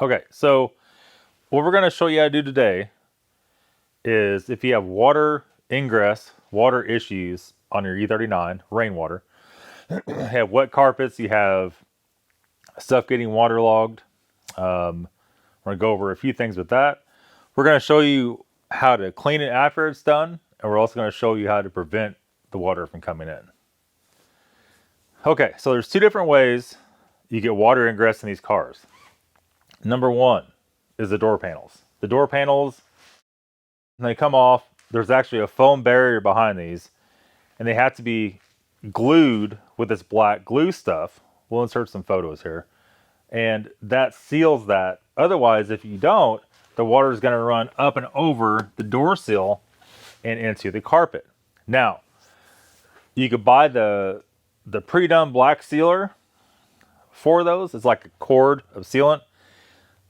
Okay, so what we're going to show you how to do today is if you have water ingress, water issues on your E39, rainwater, you have wet carpets, you have stuff getting waterlogged. We're going to go over a few things with that. We're going to show you how to clean it after it's done, and we're also going to show you how to prevent the water from coming in. Okay, so there's two different ways you get water ingress in these cars. Number one is the door panels. The door panels, when they come off, there's actually a foam barrier behind these, and they have to be glued with this black glue stuff. We'll insert some photos here. And that seals that. Otherwise, if you don't, the water is going to run up and over the door sill and into the carpet. Now, you could buy the pre-done black sealer for those. It's like a cord of sealant.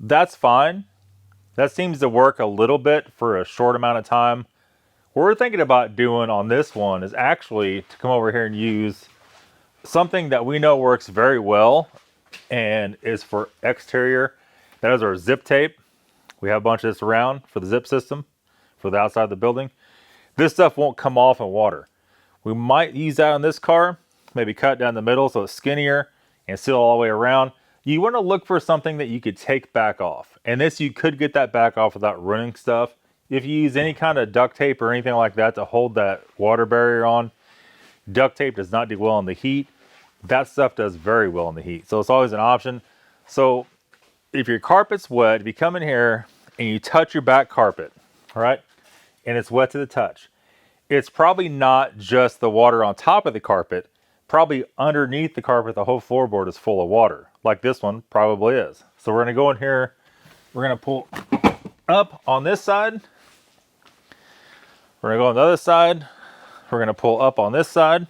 That's fine. That seems to work a little bit for a short amount of time. What we're thinking about doing on this one is actually to come over here and use something that we know works very well and is for exterior. That is our zip tape. We have a bunch of this around for the zip system for the outside of the building. This stuff won't come off in water. We might use that on this car, maybe cut down the middle so it's skinnier and seal all the way around. You want to look for something that you could take back off. And this, you could get that back off without running stuff. If you use any kind of duct tape or anything like that to hold that water barrier on, duct tape does not do well in the heat. That stuff does very well in the heat. So it's always an option. So if your carpet's wet, if you come in here and you touch your back carpet, all right, and it's wet to the touch, it's probably not just the water on top of the carpet. Probably underneath the carpet, the whole floorboard is full of water, like this one probably is. So we're going to go in here. We're going to pull up on this side. We're going to go on the other side. We're going to pull up on this side.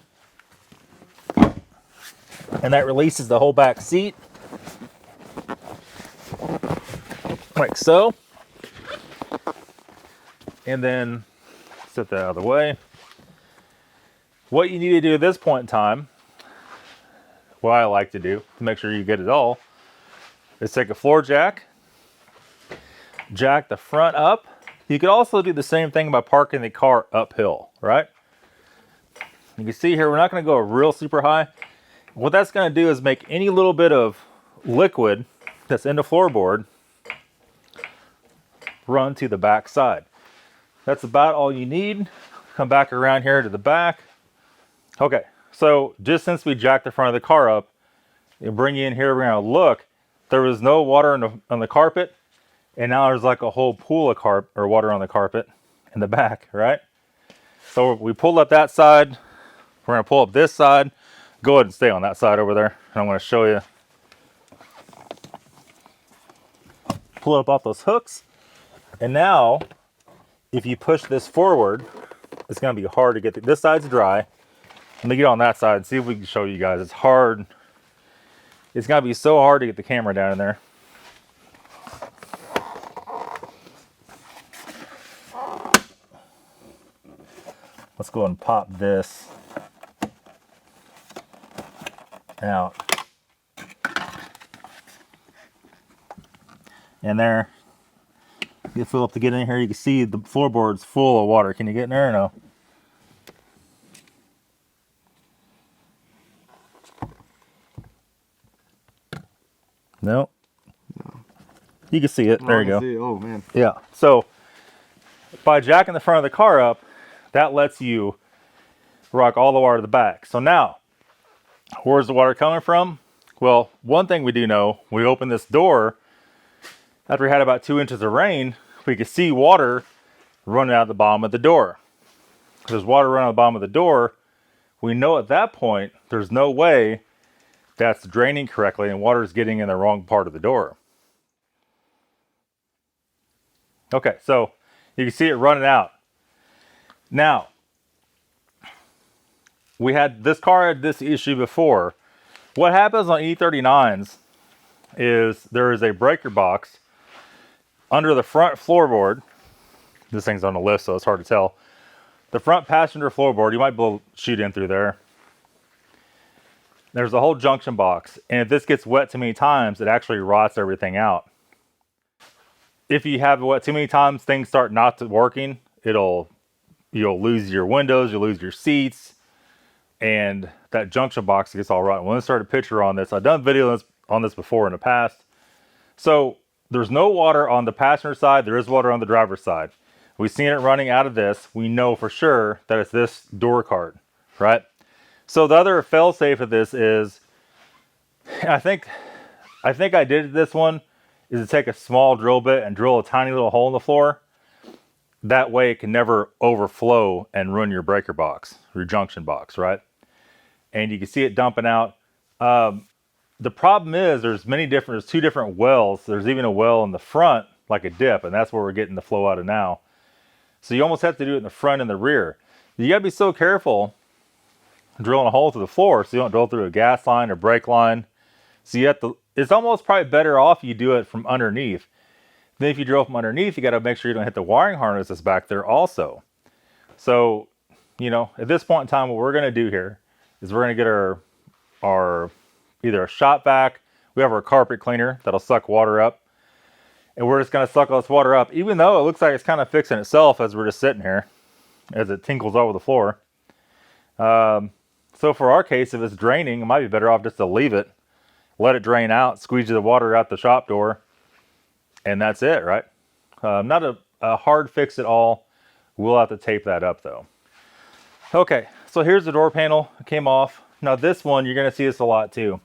And that releases the whole back seat. Like so. And then set that out of the way. What you need to do at this point in time, what I like to do to make sure you get it all, is take a floor jack, jack the front up. You could also do the same thing by parking the car uphill, right? You can see here, we're not going to go real super high. What that's going to do is make any little bit of liquid that's in the floorboard run to the back side. That's about all you need. Come back around here to the back. Okay, so just since we jacked the front of the car up, and bring you in here, we're going to look. There was no water on the carpet, and now there's like a whole pool of water on the carpet in the back, right? So we pulled up that side. We're going to pull up this side. Go ahead and stay on that side over there. And I'm going to show you. Pull up off those hooks. And now, if you push this forward, it's going to be hard to get. This side's dry. Let me get on that side and see if we can show you guys. It's hard. It's going to be so hard to get the camera down in there. Let's go ahead and pop this out. And there. Get Philip to get in here. You can see the floorboard's full of water. Can you get in there or no? No. You can see it. There you go. Oh, man. Yeah. So by jacking the front of the car up, that lets you rock all the water to the back. So now, where's the water coming from? Well, one thing we do know, we open this door, after we had about 2 inches of rain, we could see water running out the bottom of the door. If there's water running out the bottom of the door, we know at that point, there's no way that's draining correctly and water is getting in the wrong part of the door. Okay, so you can see it running out. Now, this car had this issue before. What happens on E39s is there is a breaker box under the front floorboard. This thing's on a lift, so it's hard to tell. The front passenger floorboard, you might be able to shoot in through there. There's a whole junction box, and if this gets wet too many times, it actually rots everything out. if you have what too many times things start not to working, you'll lose your windows, you'll lose your seats, and that junction box gets all rotten. We'll insert a picture on this. I've done videos on this before in the past. So there's no water on the passenger side. There is water on the driver's side. We've seen it running out of this. We know for sure that it's this door card, right? So the other fail-safe of this is, I think I did this one, is to take a small drill bit and drill a tiny little hole in the floor. That way it can never overflow and ruin your breaker box, your junction box, right? And you can see it dumping out. The problem is there's two different wells. There's even a well in the front, like a dip, and that's where we're getting the flow out of now. So you almost have to do it in the front and the rear. You gotta be so careful drilling a hole through the floor so you don't drill through a gas line or brake line. So you have to, it's almost probably better off you do it from underneath. Then if you drill from underneath, you gotta make sure you don't hit the wiring harness that's back there also. So, at this point in time, what we're gonna do here is we're gonna get our either a shop vac, we have our carpet cleaner that'll suck water up, and we're just gonna suck all this water up, even though it looks like it's kind of fixing itself as we're just sitting here, as it tinkles over the floor. So for our case, if it's draining, it might be better off just to leave it, let it drain out, squeeze the water out the shop door, and that's it, right? Not a hard fix at all. We'll have to tape that up though. Okay, so here's the door panel. It came off. Now this one, you're gonna see this a lot too.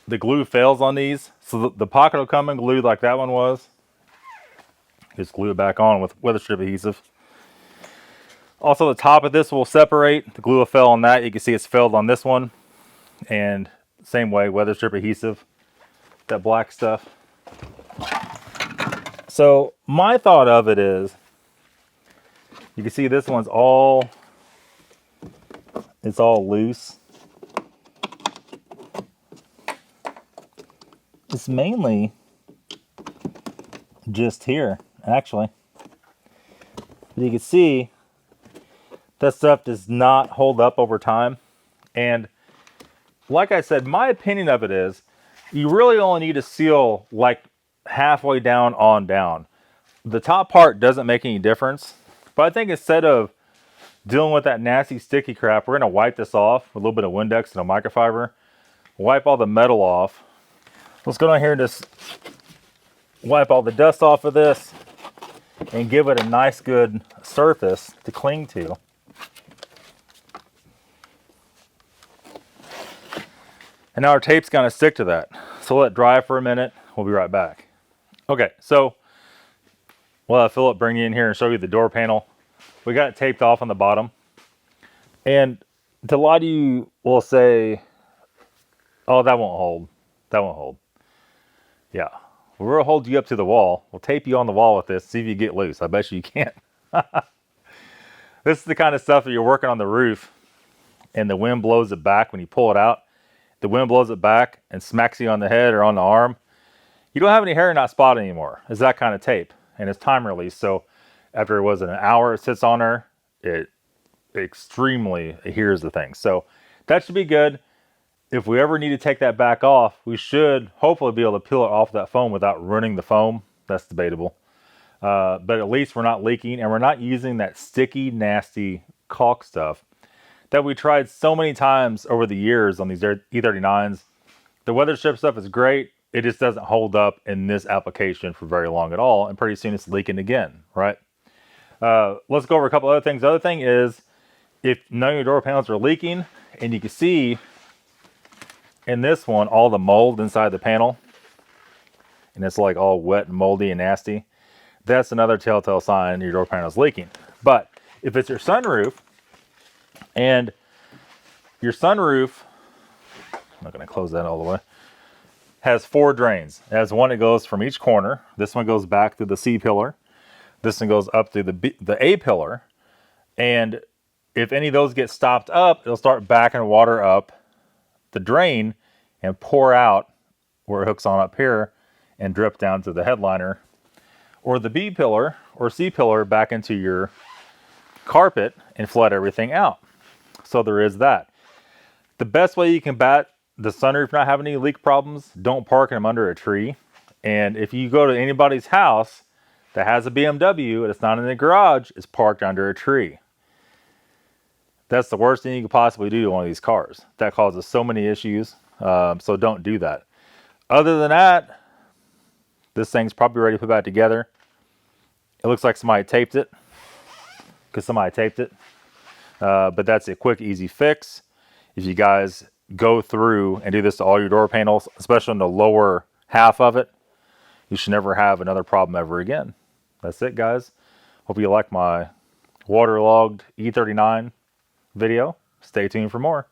The glue fails on these, so the pocket will come unglued like that one was. Just glue it back on with weather strip adhesive. Also, the top of this will separate. The glue will fail on that. You can see it's failed on this one. And same way, weather strip adhesive, that black stuff. So my thought of it is, you can see this one's it's all loose. It's mainly just here, actually. But you can see that stuff does not hold up over time. And like I said, my opinion of it is, you really only need to seal like halfway down on down. The top part doesn't make any difference. But I think instead of dealing with that nasty sticky crap, we're going to wipe this off with a little bit of Windex and a microfiber. Wipe all the metal off. Let's go down here and just wipe all the dust off of this and give it a nice good surface to cling to. And now our tape's going to stick to that. So let it dry for a minute. We'll be right back. Okay, so we'll have Philip bring you in here and show you the door panel. We got it taped off on the bottom. And a lot of you will say, oh, that won't hold. That won't hold. Yeah, we'll hold you up to the wall. We'll tape you on the wall with this, see if you get loose. I bet you can't. This is the kind of stuff that you're working on the roof and the wind blows it back when you pull it out. The wind blows it back and smacks you on the head or on the arm. You don't have any hair not spot anymore. It's that kind of tape, and it's time release. So after an hour it sits on there, it extremely adheres to things. So that should be good. If we ever need to take that back off, we should hopefully be able to peel it off that foam without ruining the foam. That's debatable. But at least we're not leaking, and we're not using that sticky, nasty caulk stuff that we tried so many times over the years on these E39s. The weather strip stuff is great. It just doesn't hold up in this application for very long at all, and pretty soon it's leaking again, right? Let's go over a couple other things. The other thing is, if none of your door panels are leaking, and you can see in this one, all the mold inside the panel, and it's like all wet and moldy and nasty, that's another telltale sign your door panel is leaking. But if it's your sunroof, and your sunroof, I'm not going to close that all the way, has 4 drains. It has one that goes from each corner. This one goes back through the C pillar. This one goes up through the A pillar. And if any of those get stopped up, it'll start backing water up the drain and pour out where it hooks on up here and drip down to the headliner or the B pillar or C pillar back into your carpet and flood everything out. So there is that. The best way you can combat the sunroof not having any leak problems, don't park them under a tree. And if you go to anybody's house that has a BMW and it's not in the garage, it's parked under a tree. That's the worst thing you could possibly do to one of these cars. That causes so many issues. So don't do that. Other than that, this thing's probably ready to put back together. It looks like somebody taped it, because somebody taped it. But that's a quick, easy fix. If you guys go through and do this to all your door panels, especially in the lower half of it, you should never have another problem ever again. That's it, guys. Hope you like my waterlogged E39 video. Stay tuned for more.